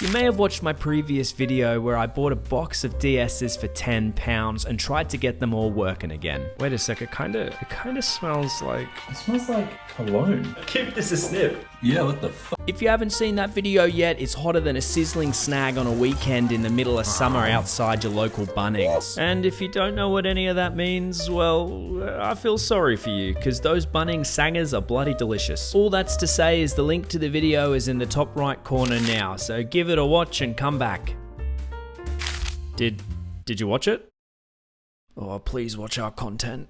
You may have watched my previous video where I bought a box of DSs for £10 and tried to get them all working again. Wait a sec, it kinda smells like... It smells like cologne. Give this a sniff. Yeah, what the fuck? If you haven't seen that video yet, it's hotter than a sizzling snag on a weekend in the middle of summer outside your local Bunnings. And if you don't know what any of that means, well, I feel sorry for you, because those Bunnings sangers are bloody delicious. All that's to say is the link to the video is in the top right corner now, so give it a watch and come back. Did you watch it? Oh, please watch our content.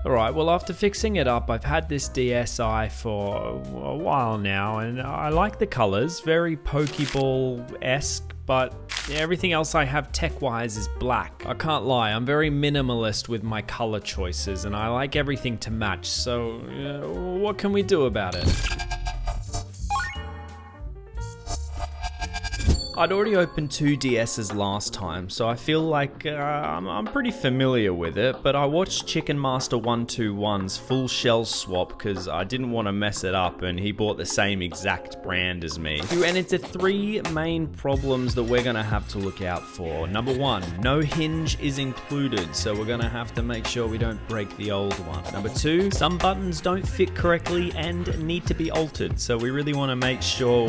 Alright, well after fixing it up, I've had this DSi for a while now, and I like the colours, very Pokeball-esque, but everything else I have tech-wise is black. I can't lie, I'm very minimalist with my colour choices, and I like everything to match, so what can we do about it? I'd already opened 2 DSs last time, so I feel like I'm pretty familiar with it, but I watched Chicken Master 121's full shell swap because I didn't want to mess it up, and he bought the same exact brand as me. We ran into 3 main problems that we're going to have to look out for. Number 1, no hinge is included, so we're going to have to make sure we don't break the old one. Number 2, some buttons don't fit correctly and need to be altered, so we really want to make sure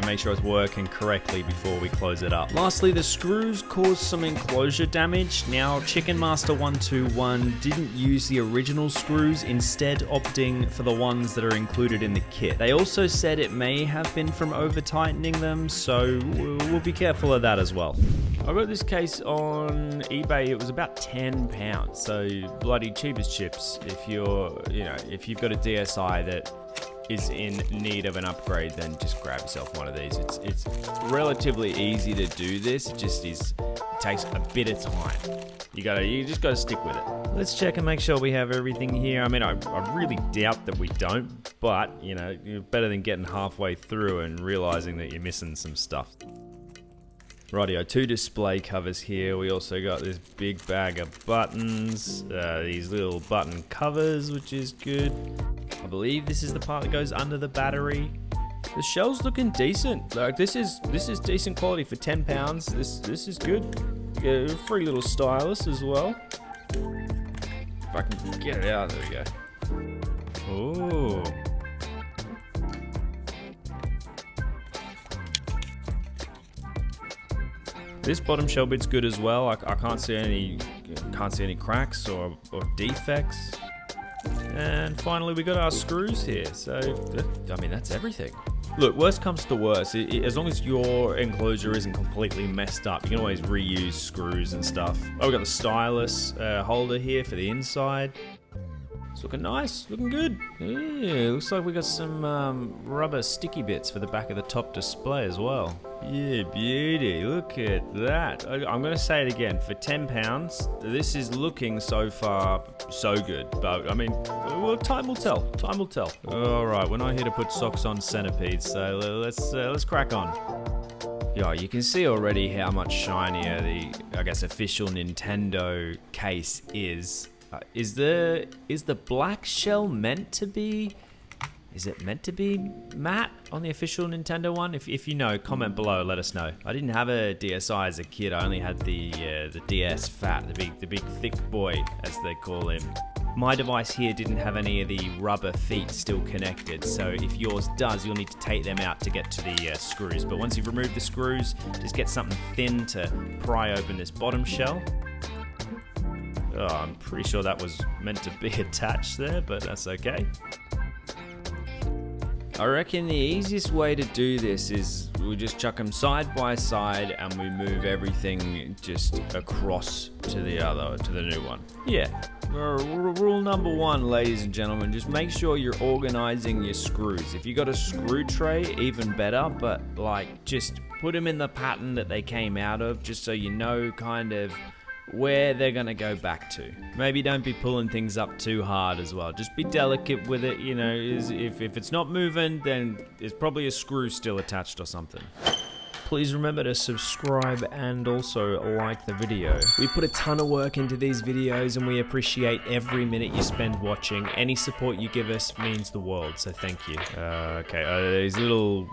make sure it's working correctly before we close it up. Lastly, the screws caused some enclosure damage. Now, Chicken Master 121 didn't use the original screws, instead opting for the ones that are included in the kit. They also said it may have been from over tightening them, so we'll be careful of that as well. I got this case on eBay. It was about £10, so bloody cheap as chips. If you've got a DSi that is in need of an upgrade, then just grab yourself one of these. It's relatively easy to do this. It takes a bit of time. You just gotta stick with it. Let's check and make sure we have everything here. I mean, I really doubt that we don't, but you're better than getting halfway through and realizing that you're missing some stuff. Rightio, 2 display covers here. We also got this big bag of buttons, these little button covers, which is good. I believe this is the part that goes under the battery. The shell's looking decent. Like this is decent quality for £10. This is good. You get a free little stylus as well. If I can get it out, there we go. Ooh. This bottom shell bit's good as well. I can't see any cracks or defects. And finally, we got our screws here. So, I mean, that's everything. Look, worst comes to worst, as long as your enclosure isn't completely messed up, you can always reuse screws and stuff. Oh, we got the stylus holder here for the inside. It's looking nice, looking good. Yeah, looks like we got some rubber sticky bits for the back of the top display as well. Yeah, beauty, look at that. I'm gonna say it again, for £10, this is looking so far so good, but I mean, well, time will tell, time will tell. All right, we're not here to put socks on centipedes, so let's crack on. Yeah, you can see already how much shinier the, I guess, official Nintendo case is. Is the black shell meant to be? Is it meant to be matte on the official Nintendo one? If you know, comment below. Let us know. I didn't have a DSi as a kid. I only had the DS Fat, the big thick boy, as they call him. My device here didn't have any of the rubber feet still connected, so if yours does, you'll need to take them out to get to the screws. But once you've removed the screws, just get something thin to pry open this bottom shell. Oh, I'm pretty sure that was meant to be attached there, but that's okay. I reckon the easiest way to do this is we just chuck them side by side and we move everything just across to the new one. Yeah, rule number 1, ladies and gentlemen, just make sure you're organizing your screws. If you got a screw tray, even better, but like just put them in the pattern that they came out of, just so you know kind of where they're gonna go back to. Maybe don't be pulling things up too hard as well. Just be delicate with it, if it's not moving, then there's probably a screw still attached or something. please remember to subscribe and also like the video. We put a ton of work into these videos and we appreciate every minute you spend watching. Any support you give us means the world, so thank you. Okay, these little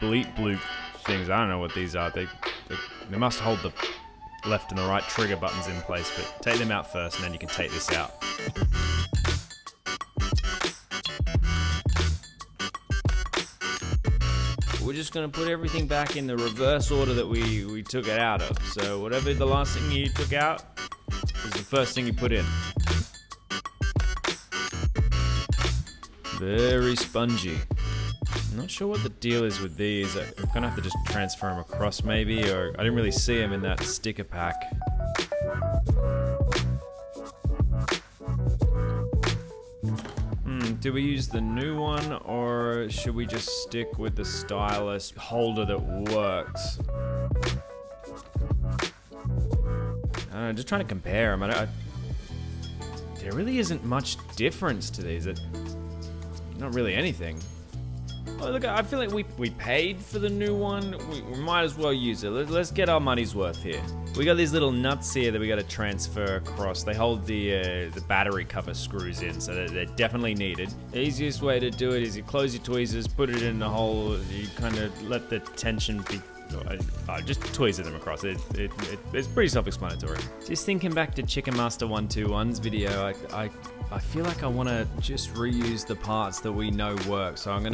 bleep bloop things, I don't know what these are. They must hold the left and the right trigger buttons in place, but take them out first and then you can take this out. We're just going to put everything back in the reverse order that we took it out of. So whatever the last thing you took out is the first thing you put in. Very spongy. I'm not sure what the deal is with these. I'm going to have to just transfer them across maybe, or I didn't really see them in that sticker pack. Do we use the new one, or should we just stick with the stylus holder that works? I don't know, just trying to compare them. There really isn't much difference to these. Not really anything. Oh, look, I feel like we paid for the new one. We might as well use it. Let's get our money's worth here. We got these little nuts here that we got to transfer across. They hold the battery cover screws in, so they're definitely needed. The easiest way to do it is you close your tweezers, put it in the hole. You kind of let the tension be. Just tweezer them across. It's pretty self-explanatory. Just thinking back to Chicken Master 121's video, I feel like I want to just reuse the parts that we know work. So I'm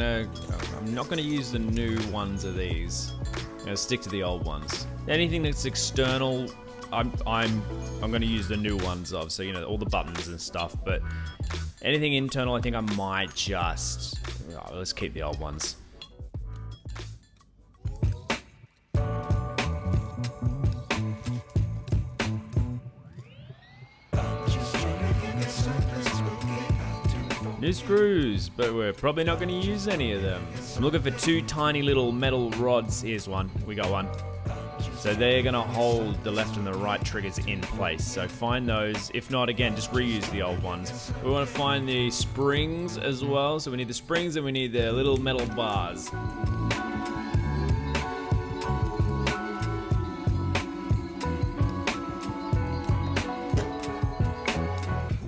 not gonna use the new ones of these. I'm gonna stick to the old ones. Anything that's external, I'm gonna use the new ones of. So all the buttons and stuff. But anything internal, I think I might just. Let's keep the old ones. New screws, but we're probably not going to use any of them. I'm looking for two tiny little metal rods. Here's one. We got one. So they're going to hold the left and the right triggers in place. So find those. If not, again, just reuse the old ones. We want to find the springs as well. So we need the springs and we need the little metal bars.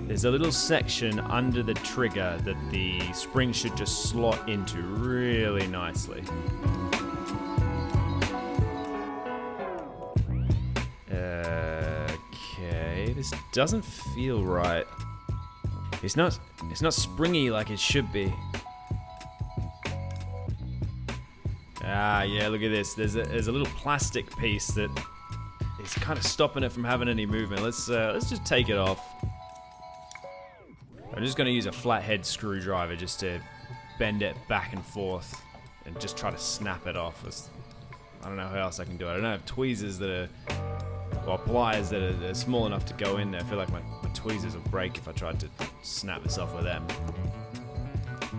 There's a little section under the trigger that the spring should just slot into really nicely. Okay, this doesn't feel right. It's not springy like it should be. Yeah, look at this. There's a little plastic piece that is kind of stopping it from having any movement. Let's just take it off. I'm just going to use a flathead screwdriver just to bend it back and forth and just try to snap it off. I don't know how else I can do it. I don't have tweezers that are, or pliers that are small enough to go in there. I feel like my tweezers will break if I tried to snap this off with them.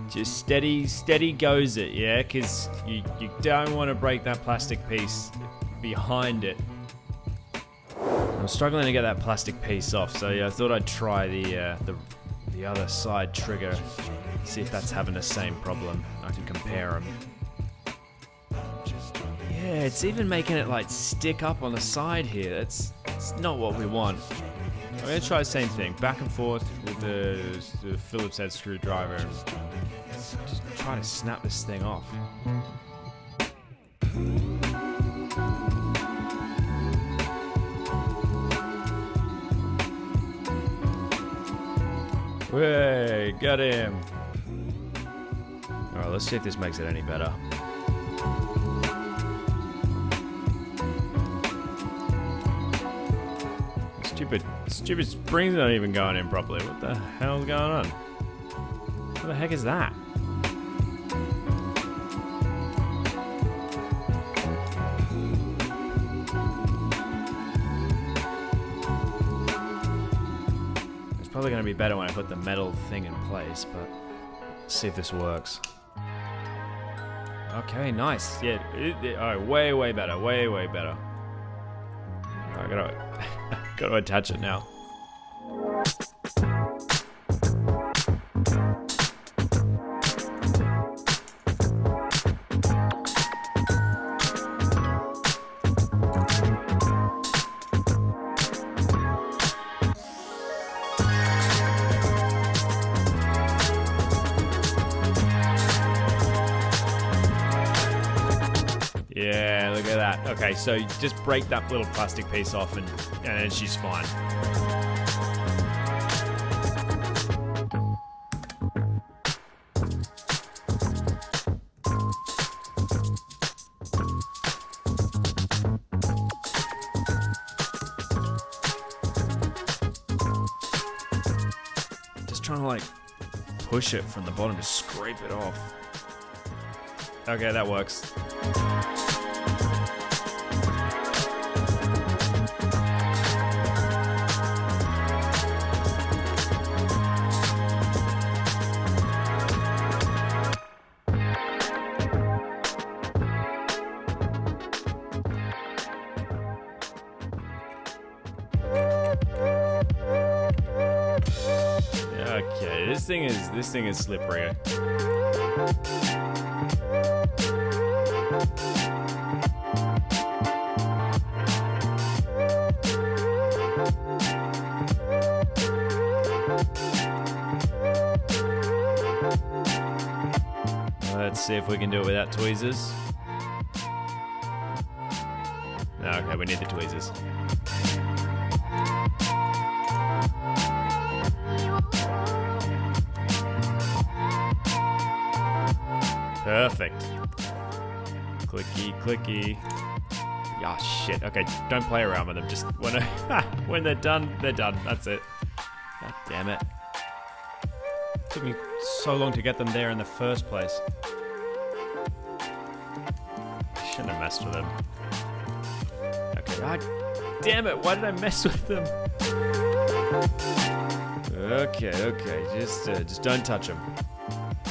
Just steady goes it, yeah? Because you don't want to break that plastic piece behind it. I'm struggling to get that plastic piece off, so yeah, I thought I'd try the other side trigger, see if that's having the same problem. I can compare them. Yeah, it's even making it like stick up on the side here. It's not what we want. I'm gonna try the same thing, back and forth with the Phillips head screwdriver and just try to snap this thing off. Way, got him. Alright, let's see if this makes it any better. Stupid spring's not even going in properly. What the hell's going on? What the heck is that? Probably going to be better when I put the metal thing in place, but let's see if this works. Okay, nice. Yeah, alright, way better, way better. Alright, gotta attach it now. Yeah, look at that. Okay, so just break that little plastic piece off and then she's fine. Just trying to like push it from the bottom to scrape it off. Okay, that works. Okay, this thing is slippery. Let's see if we can do it without tweezers. Okay, we need the tweezers. Perfect. Clicky, clicky. Ah, shit. Okay, don't play around with them. Just when they're done, they're done. That's it. God damn it. Took me so long to get them there in the first place. Shouldn't have messed with them. Okay, damn it. Why did I mess with them? Okay. Just don't touch them.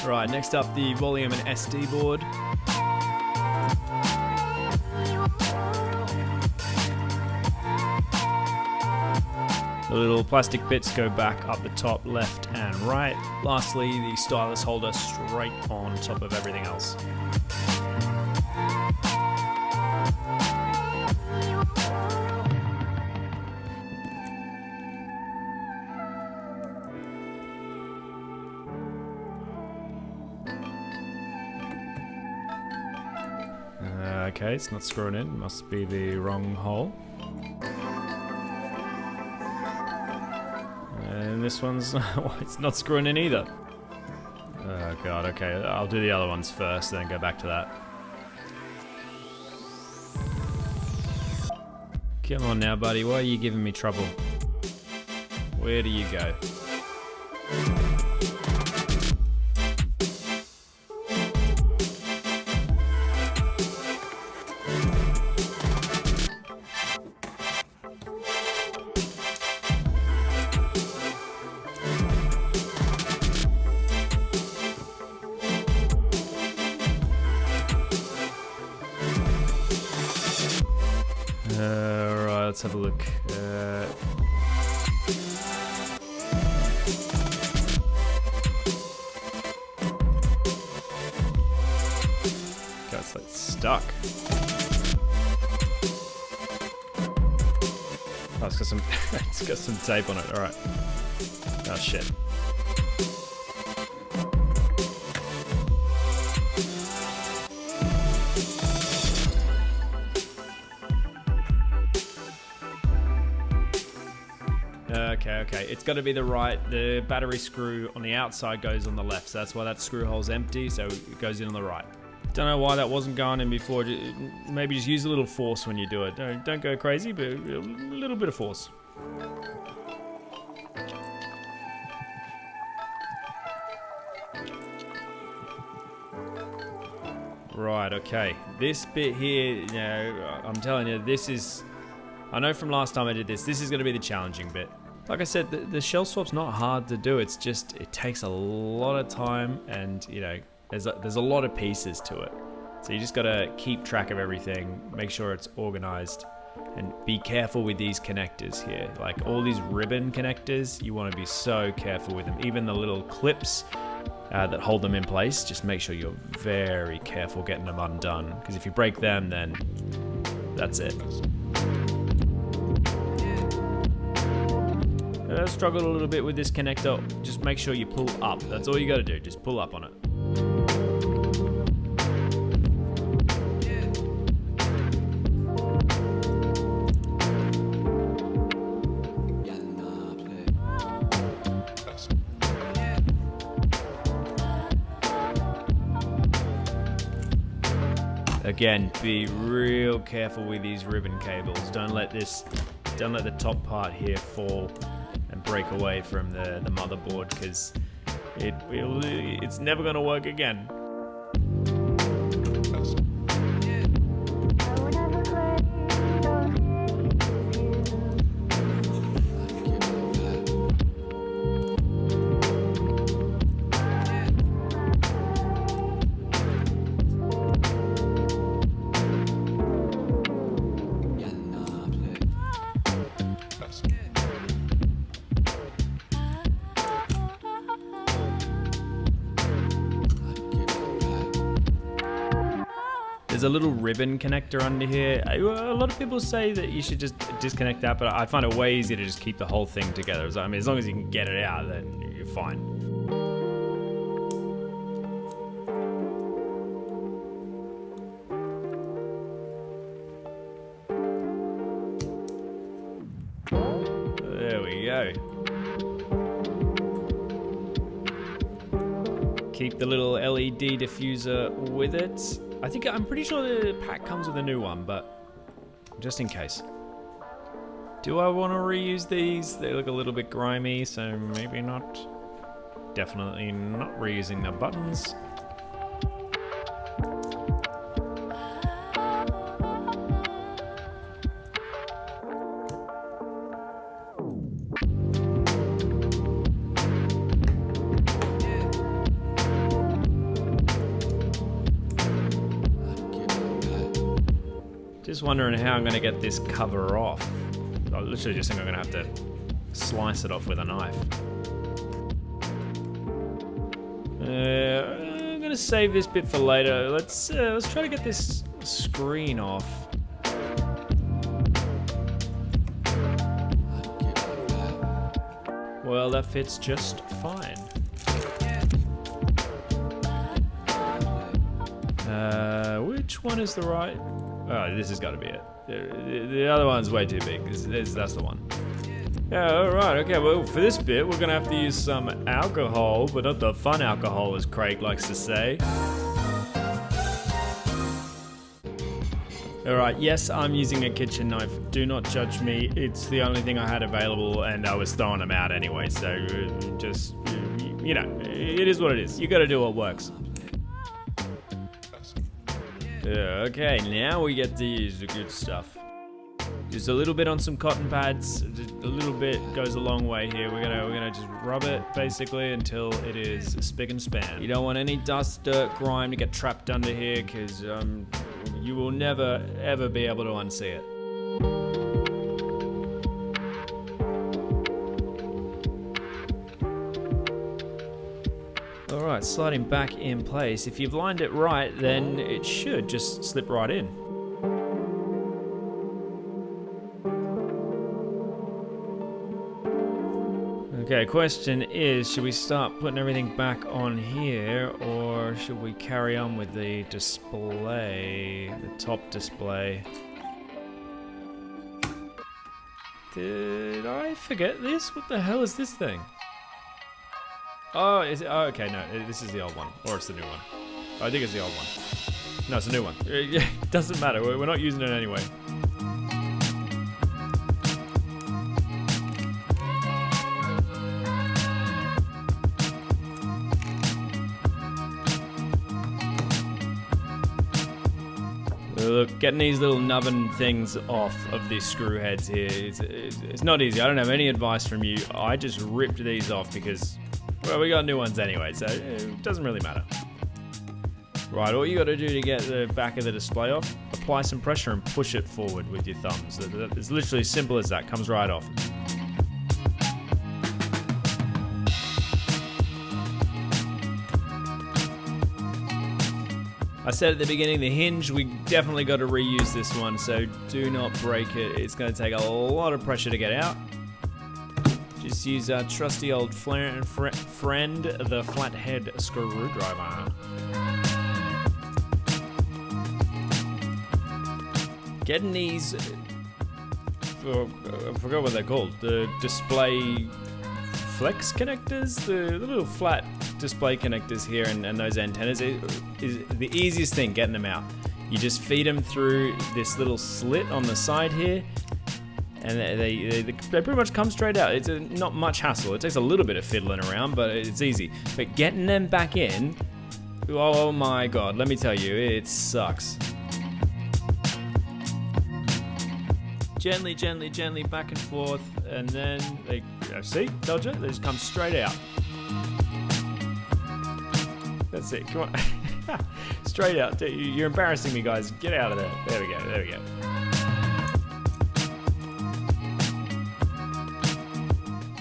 Right, next up, the volume and SD board. The little plastic bits go back up the top, left and right. Lastly, the stylus holder straight on top of everything else. Okay, it's not screwing in. Must be the wrong hole. And this one's... it's not screwing in either. Oh god, okay. I'll do the other ones first, then go back to that. Come on now, buddy. Why are you giving me trouble? Where do you go? Right, let's have a look. God, it's like stuck. Oh, it's got some, it's got some tape on it. All right. Oh shit. Okay. It's got to be the battery screw on the outside goes on the left, so that's why that screw hole's empty, so it goes in on the right. Don't know why that wasn't going in before. Maybe just use a little force when you do it. Don't go crazy, but a little bit of force. Right, okay. This bit here, you know, I'm telling you, this is... I know from last time I did this is going to be the challenging bit. Like I said, the shell swap's not hard to do. It's just, it takes a lot of time and, you know, there's a lot of pieces to it. So you just got to keep track of everything, make sure it's organized, and be careful with these connectors here. Like all these ribbon connectors, you want to be so careful with them. Even the little clips that hold them in place, just make sure you're very careful getting them undone. Because if you break them, then that's it. I struggled a little bit with this connector. Just make sure you pull up. That's all you got to do. Just pull up on it. Again, be real careful with these ribbon cables. Don't let the top part here fall and break away from the motherboard, because it's never going to work again. There's a little ribbon connector under here. A lot of people say that you should just disconnect that, but I find it way easier to just keep the whole thing together. I mean, as long as you can get it out, then you're fine. There we go. Keep the little LED diffuser with it. I'm pretty sure the pack comes with a new one, but just in case. Do I want to reuse these? They look a little bit grimy, so maybe not. Definitely not reusing the buttons. Just wondering how I'm going to get this cover off. I literally just think I'm going to have to slice it off with a knife. I'm going to save this bit for later. Let's try to get this screen off. Well, that fits just fine. Which one is the right? Oh, this has got to be it. The other one's way too big. That's the one. Yeah, alright, okay, well, for this bit, we're gonna have to use some alcohol, but not the fun alcohol, as Craig likes to say. Alright, yes, I'm using a kitchen knife. Do not judge me. It's the only thing I had available, and I was throwing them out anyway, so just, you know, it is what it is. You gotta do what works. Okay, now we get to use the good stuff. Just a little bit on some cotton pads. Just a little bit goes a long way here. We're gonna just rub it basically until it is spick and span. You don't want any dust, dirt, grime to get trapped under here, because you will never ever be able to unsee it. Alright, sliding back in place. If you've lined it right, then it should just slip right in. Okay, question is, should we start putting everything back on here, or should we carry on with the display, the top display? Did I forget this? What the hell is this thing? Oh, is it? Oh, okay, no, this is the old one, or it's the new one. I think it's the old one. No, it's a new one. It doesn't matter, we're not using it anyway. Look, getting these little nubbin things off of these screw heads here, it's not easy. I don't have any advice from you. I just ripped these off because, well, we got new ones anyway, so it doesn't really matter. Right, all you got to do to get the back of the display off, apply some pressure and push it forward with your thumbs. It's literally as simple as that, comes right off. I said at the beginning, the hinge, we definitely got to reuse this one, so do not break it. It's going to take a lot of pressure to get out. Just use our trusty old friend, the flathead screwdriver. Getting these, I forgot what they're called, the display flex connectors, the little flat display connectors here and those antennas is the easiest thing, getting them out. You just feed them through this little slit on the side here, and they pretty much come straight out. It's not much hassle. It takes a little bit of fiddling around, but it's easy. But getting them back in, oh my god, let me tell you, it sucks. Gently, gently, gently, back and forth, and then they, see, told you, they just come straight out. That's it, come on. Straight out. You're embarrassing me, guys. Get out of there. There we go, there we go.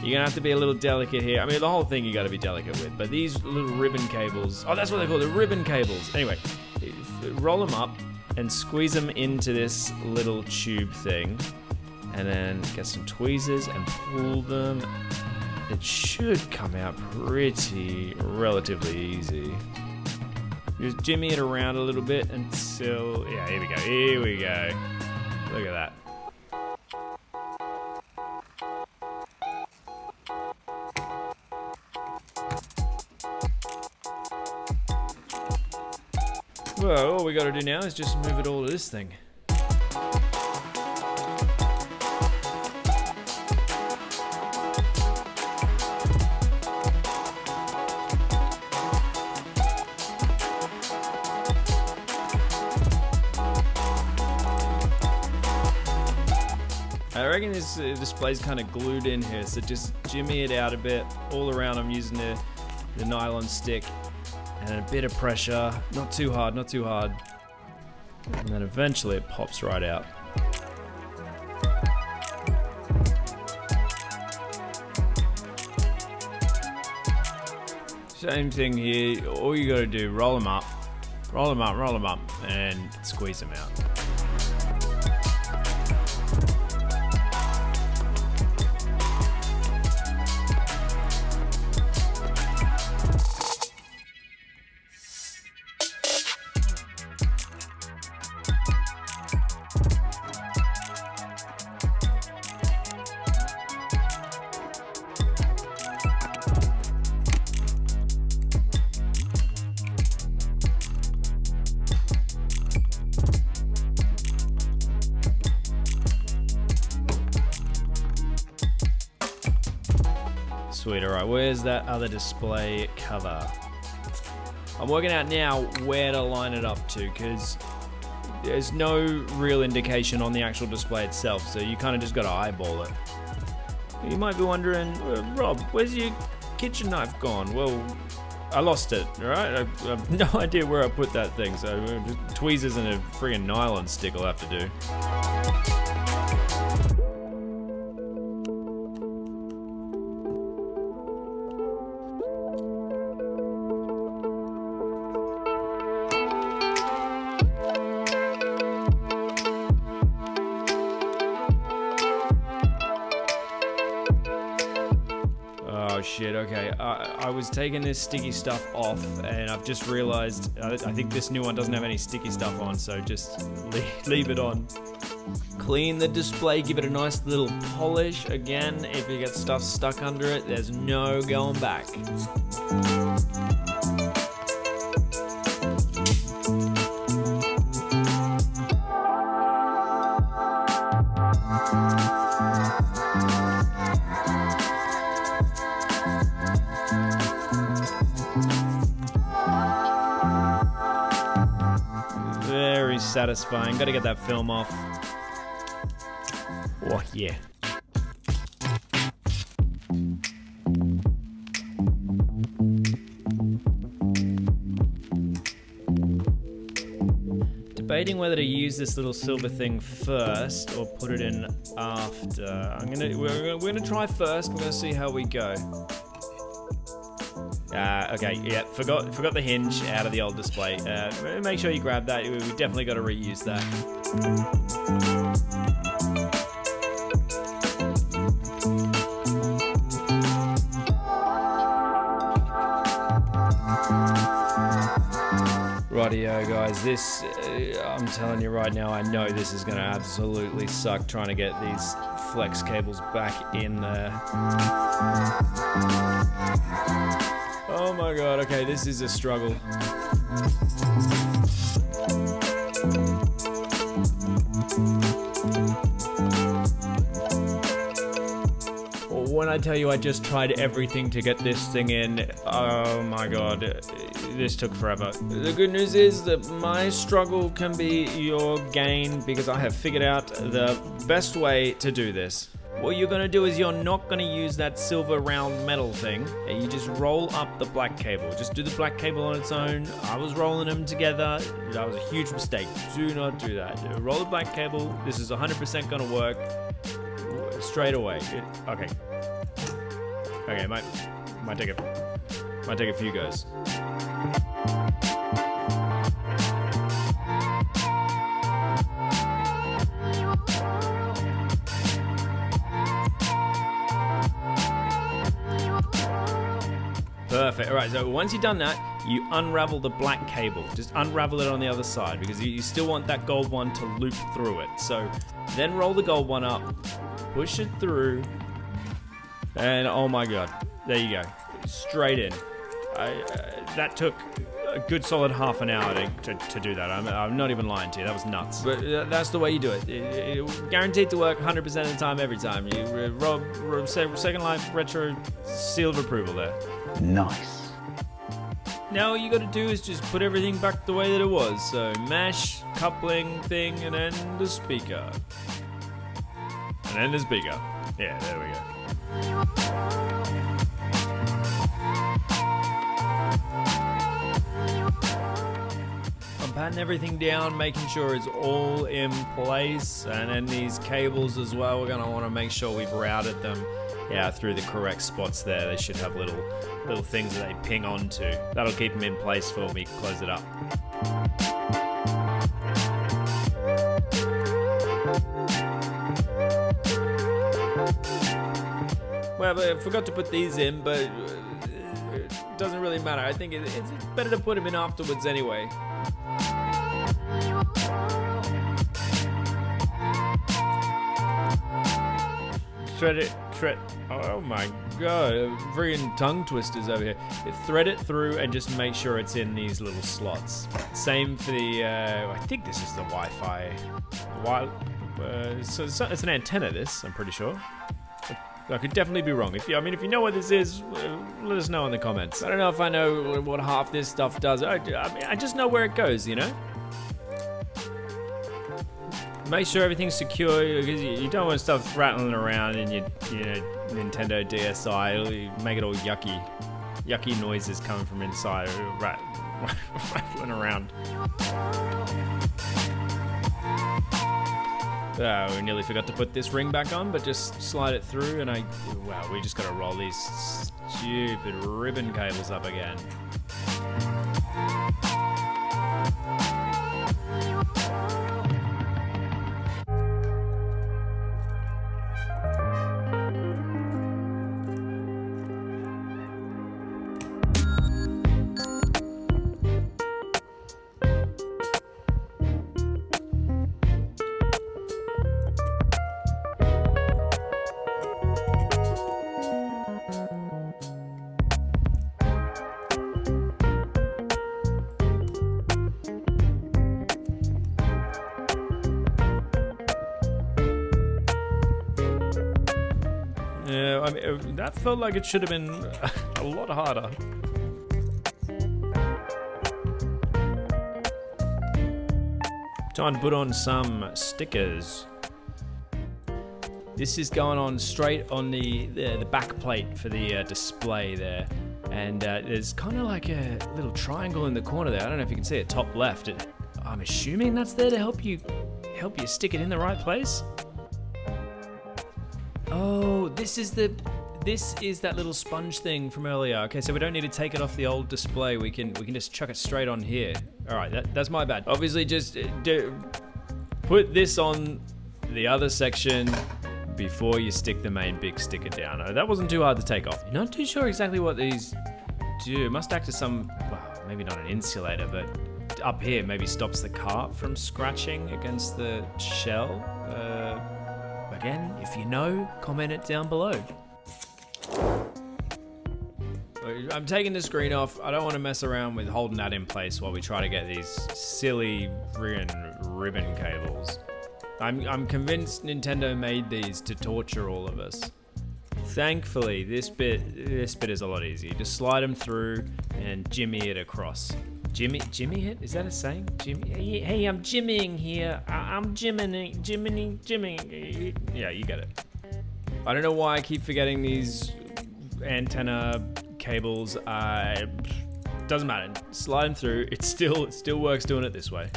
You're gonna have to be a little delicate here. I mean, the whole thing you gotta be delicate with, but these little ribbon cables, oh, that's what they call the ribbon cables. Anyway, roll them up and squeeze them into this little tube thing, and then get some tweezers and pull them. It should come out relatively easy. Just jimmy it around a little bit until, yeah, here we go. Look at that. Well, all we gotta do now is just move it all to this thing. I reckon this display's kind of glued in here, so just jimmy it out a bit all around. I'm using the nylon stick. And a bit of pressure, not too hard, not too hard. And then eventually it pops right out. Same thing here, all you gotta do, roll them up, and squeeze them out. Sweet, alright, where's that other display cover? I'm working out now where to line it up to, because there's no real indication on the actual display itself, so you kind of just gotta eyeball it. You might be wondering, Rob, where's your kitchen knife gone? Well, I lost it, alright? I have no idea where I put that thing, so tweezers and a friggin' nylon stick will have to do. Oh shit, okay. I was taking this sticky stuff off and I've just realized I think this new one doesn't have any sticky stuff on, so just leave it on. Clean the display, give it a nice little polish. Again, if you get stuff stuck under it, there's no going back. Very satisfying. Gotta get that film off. Oh, yeah. Debating whether to use this little silver thing first or put it in after. We're gonna try first. We're gonna see how we go. Okay, yeah, forgot the hinge out of the old display. Make sure you grab that. We definitely got to reuse that. Rightio, guys. This, I'm telling you right now, I know this is going to absolutely suck trying to get these flex cables back in there. Oh my god, okay, this is a struggle. I tell you, I just tried everything to get this thing in. Oh my god, this took forever. The good news is that my struggle can be your gain because I have figured out the best way to do this. What you're going to do is you're not going to use that silver round metal thing. You just roll up the black cable. Just do the black cable on its own. I was rolling them together. That was a huge mistake. Do not do that. Roll the black cable. This is 100% going to work straight away. Okay. Okay, might take a few goes. Perfect. Alright, so once you've done that, you unravel the black cable. Just unravel it on the other side because you still want that gold one to loop through it. So then roll the gold one up, push it through, and oh my god, there you go. Straight in. That took a good solid half an hour to do that. I'm not even lying to you. That was nuts. But that's the way you do it. It guaranteed to work 100% of the time, every time. You rob Second Life Retro seal of approval there. Nice. Now all you got to do is just put everything back the way that it was. So mesh, coupling thing, and then the speaker. And then the speaker. Yeah, there we go. I'm patting everything down, making sure it's all in place, and then these cables as well, we're going to want to make sure we've routed them through the correct spots there. They should have little things that they ping onto. That'll keep them in place for me to close it up. Well, I forgot to put these in, but it doesn't really matter. I think it's better to put them in afterwards anyway. Oh my god, freaking tongue twisters over here. Thread it through and just make sure it's in these little slots. Same for the, I think this is the Wi-Fi. So it's an antenna, this, I'm pretty sure. I could definitely be wrong. If you know what this is, let us know in the comments. I don't know if I know what half this stuff does. I just know where it goes, you know? Make sure everything's secure because you don't want stuff rattling around in your Nintendo DSi. It'll make it all yucky noises coming from inside, rattling around. We nearly forgot to put this ring back on, but just slide it through, and we just gotta roll these stupid ribbon cables up again. Yeah, that felt like it should have been a lot harder. Time to put on some stickers. This is going on straight on the back plate for the display there. And there's kind of like a little triangle in the corner there. I don't know if you can see it, top left. I'm assuming that's there to help you stick it in the right place. Oh, this is that little sponge thing from earlier. Okay, so we don't need to take it off the old display. We can just chuck it straight on here. All right, that's my bad. Obviously, just put this on the other section before you stick the main big sticker down. That wasn't too hard to take off. Not too sure exactly what these do. It must act as some, well, maybe not an insulator, but up here maybe stops the cart from scratching against the shell. Again, if you know, comment it down below. I'm taking the screen off. I don't want to mess around with holding that in place while we try to get these silly ribbon cables. I'm convinced Nintendo made these to torture all of us. Thankfully, this bit is a lot easier. Just slide them through and jimmy it across. Jimmy it? Is that a saying? Jimmy? Hey, I'm jimmying here. I'm jimmying. Yeah, you get it. I don't know why I keep forgetting these antenna cables. Doesn't matter. Slide them through. It still works doing it this way.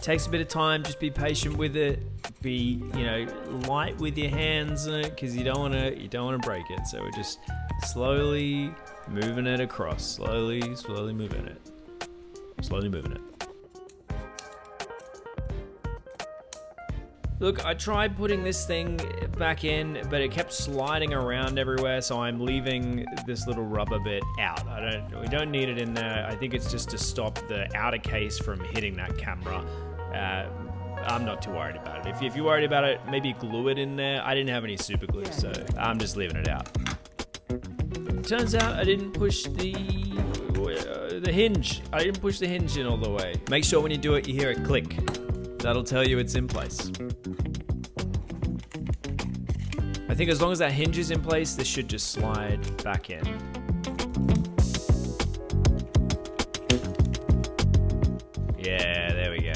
Takes a bit of time. Just be patient with it. Be light with your hands on it because you don't want to break it. So we're just slowly moving it across. Slowly moving it. Look, I tried putting this thing back in, but it kept sliding around everywhere, so I'm leaving this little rubber bit out. We don't need it in there. I think it's just to stop the outer case from hitting that camera. I'm not too worried about it. If you're worried about it, maybe glue it in there. I didn't have any super glue, so I'm just leaving it out. Turns out I didn't push the hinge. I didn't push the hinge in all the way. Make sure when you do it, you hear it click. That'll tell you it's in place. I think as long as that hinge is in place, this should just slide back in. Yeah, there we go.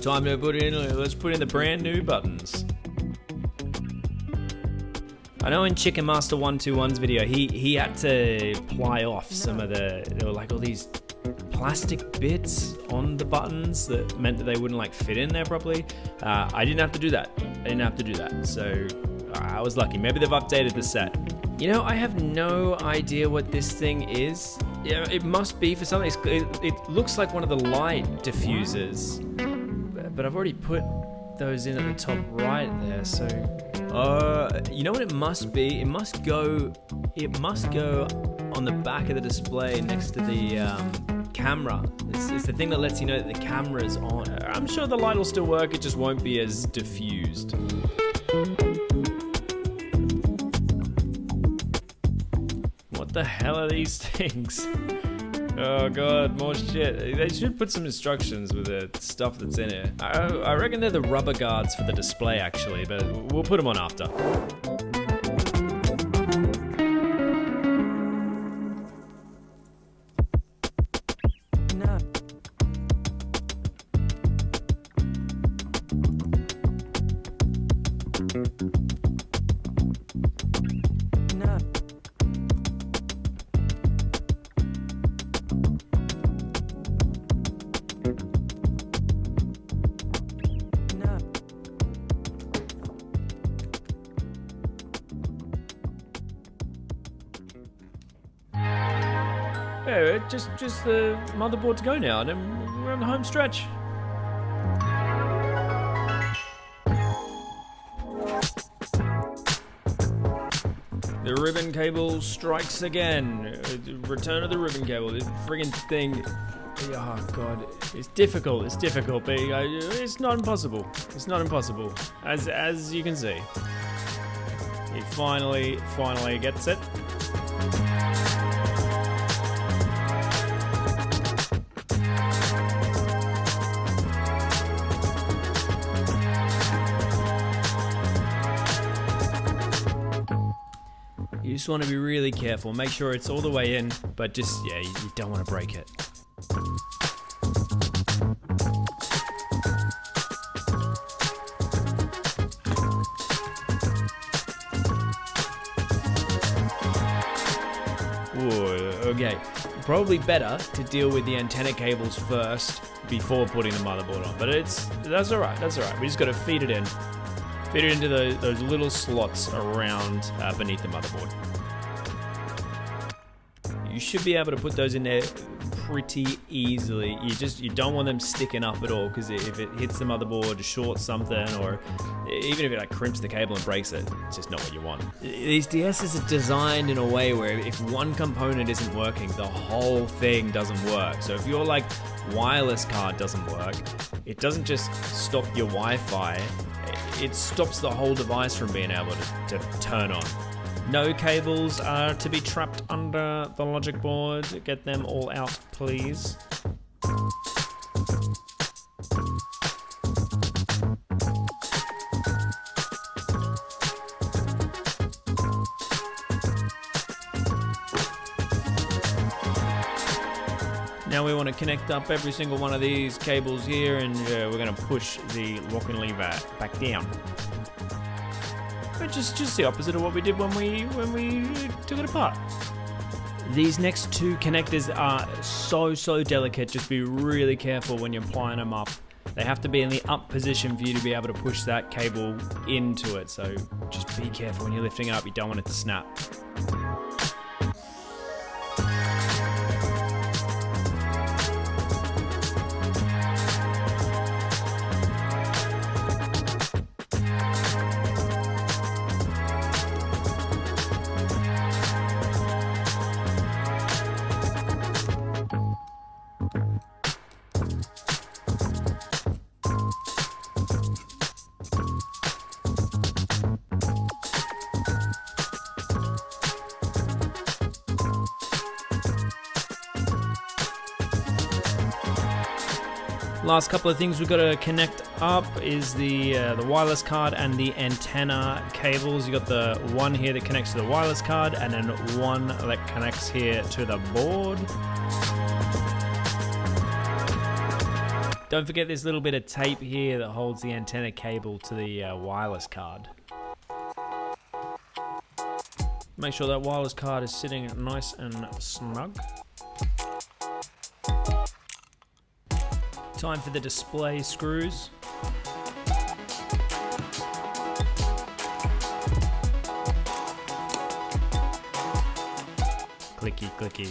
Time to let's put in the brand new buttons. I know in Chicken Master 121's video, he had to ply off some of there were like all these plastic bits on the buttons that meant that they wouldn't like fit in there properly. I didn't have to do that. So I was lucky. Maybe they've updated the set. I have no idea what this thing is. Yeah, it must be for something. It looks like one of the light diffusers. But I've already put those in at the top right there, so you know what it must be? It must go on the back of the display next to the camera. It's the thing that lets you know that the camera's on. I'm sure the light will still work, it just won't be as diffused. What the hell are these things? Oh god, more shit. They should put some instructions with the stuff that's in it. I reckon they're the rubber guards for the display actually, but we'll put them on after. Yeah, just the motherboard to go now, and then we're on the home stretch. The ribbon cable strikes again. Return of the ribbon cable. This friggin' thing. Oh god, it's difficult, but it's not impossible. It's not impossible, as you can see. He finally gets it. You just want to be really careful. Make sure it's all the way in, but just, yeah, you don't want to break it. Ooh, okay. Probably better to deal with the antenna cables first before putting the motherboard on, but that's alright. We just got to feed it in. Fit it into those little slots around beneath the motherboard. You should be able to put those in there pretty easily. You don't want them sticking up at all, because if it hits the motherboard, shorts something, or even if it like crimps the cable and breaks it, it's just not what you want. These DSs are designed in a way where if one component isn't working, the whole thing doesn't work. So if your like wireless card doesn't work, it doesn't just stop your Wi-Fi, it stops the whole device from being able to turn on. No cables are to be trapped under the logic board. Get them all out, please. Now we want to connect up every single one of these cables here, and we're going to push the locking lever back down. But just the opposite of what we did when we took it apart. These next two connectors are so delicate. Just be really careful when you're applying them up. They have to be in the up position for you to be able to push that cable into it. So just be careful when you're lifting it up. You don't want it to snap. Last couple of things we've got to connect up is the wireless card and the antenna cables. You got the one here that connects to the wireless card, and then one that connects here to the board. Don't forget this little bit of tape here that holds the antenna cable to the wireless card. Make sure that wireless card is sitting nice and snug. Time for the display screws. Clicky, clicky.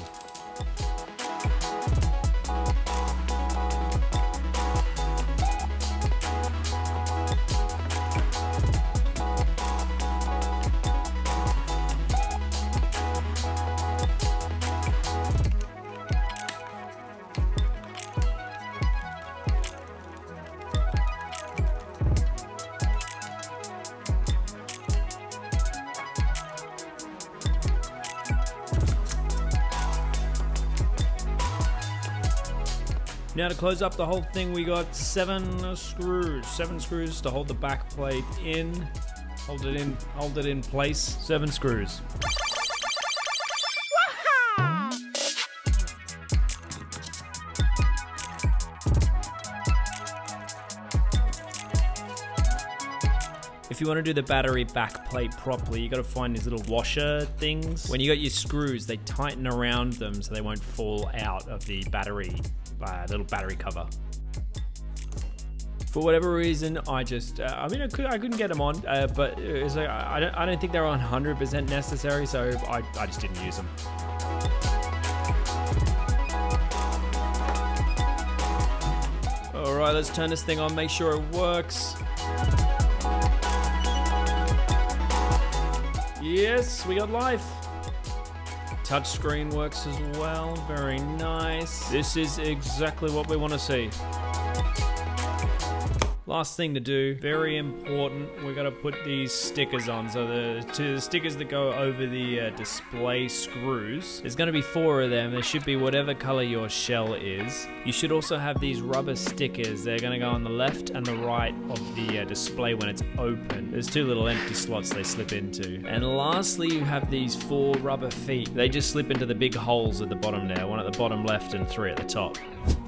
Now to close up the whole thing, we got 7 screws to hold the back plate in. Hold it in place. 7 screws. If you want to do the battery back plate properly, you got to find these little washer things. When you got your screws, they tighten around them so they won't fall out of the battery, little battery cover. For whatever reason, I couldn't get them on, but it's like, I don't think they're 100% necessary, so I just didn't use them. All right, let's turn this thing on, make sure it works. Yes, we got life. Touchscreen works as well, very nice. This is exactly what we want to see. Last thing to do, very important, we're going to put these stickers on. So the stickers that go over the display screws, there's going to be 4 of them. There should be whatever color your shell is. You should also have these rubber stickers. They're going to go on the left and the right of the display when it's open. There's 2 little empty slots they slip into. And lastly, you have these 4 rubber feet. They just slip into the big holes at the bottom there, 1 at the bottom left and 3 at the top.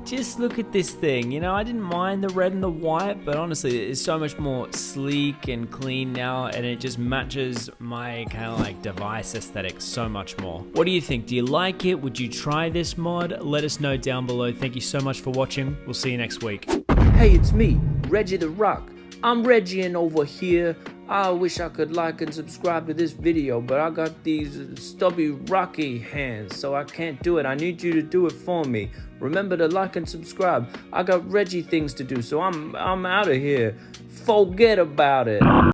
Just look at this thing, you know, I didn't mind the red and the white, but honestly, it's so much more sleek and clean now, and it just matches my kind of like device aesthetic so much more. What do you think? Do you like it? Would you try this mod? Let us know down below. Thank you so much for watching. We'll see you next week. Hey, it's me, Reggie the Rock. I'm Reggie, and over here, I wish I could like and subscribe to this video, but I got these stubby rocky hands, so I can't do it. I need you to do it for me. Remember to like and subscribe. I got Reggie things to do, so I'm out of here. Forget about it.